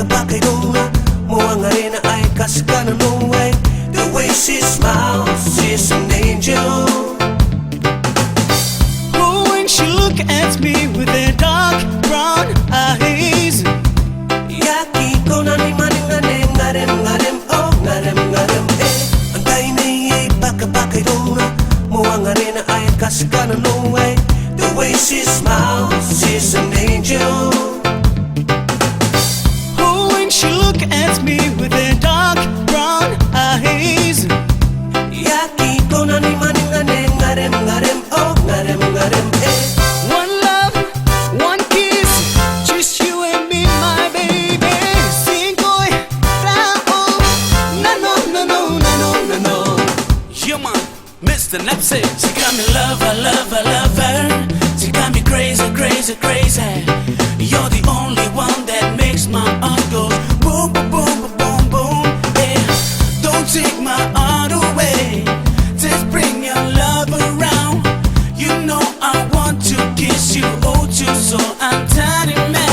pagkapakairunga mo ang arena ay kasagana no way. The way she smiles, she's an angel. Oh, when she look at me with her dark brown eyes, Yaki ko na ni maning ngarem, oh ngarem eh. Ang tayo na pagkapakairunga mo ang arena ay kasagana no way. The way she smiles, she's an angel. oh, when she look at me with her dark brown eyes, Yaki ko na ni maning ngarem, oh ngarem eh. one love, one kiss, just you and me, my baby. Cinco rao, na no, na no, na no, na no. Yeah, man, Mr. Nepsi. She got me love her. She got me crazy. You're the only one that makes my heart go boom, boom, boom, boom, boom. Yeah, don't take my heart away. Just bring your love around. You know I want to kiss you, hold you, so I'm telling me.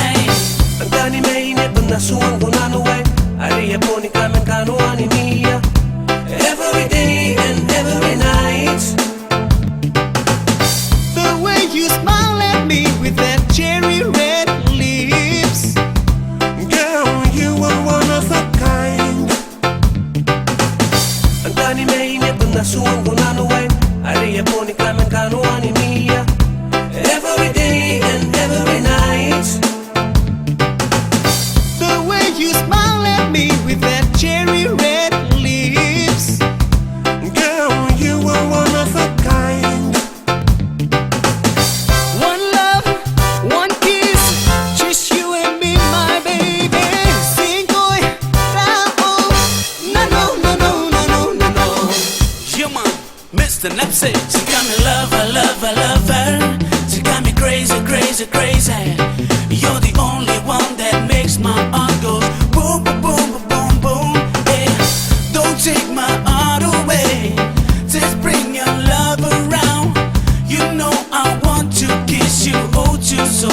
Ang tani may inip ang nasuang ko na no way. Ariya po ni kamen kanuan ni Mia. Every day and every night. The way you smile at me with that cherry red lips, Girl, you are one of a kind. Ang tani may inip ang nasuang ko na no way. Ariya po ni kamen kanuan ni Mia. Every day and every night. the way you smile at me with that cherry red lips. Girl, you are one of a kind. One love, one kiss, just you and me, my baby. Cinco rao, na no, na no, na no, na no. Yeah, man, Mr. Nepsi. She got me love her. She got me crazy. You're the only one that makes my heart go boom, boom, boom, boom, boom. Yeah, don't take my heart away. Just bring your love around. You know I want to kiss you, hold you, so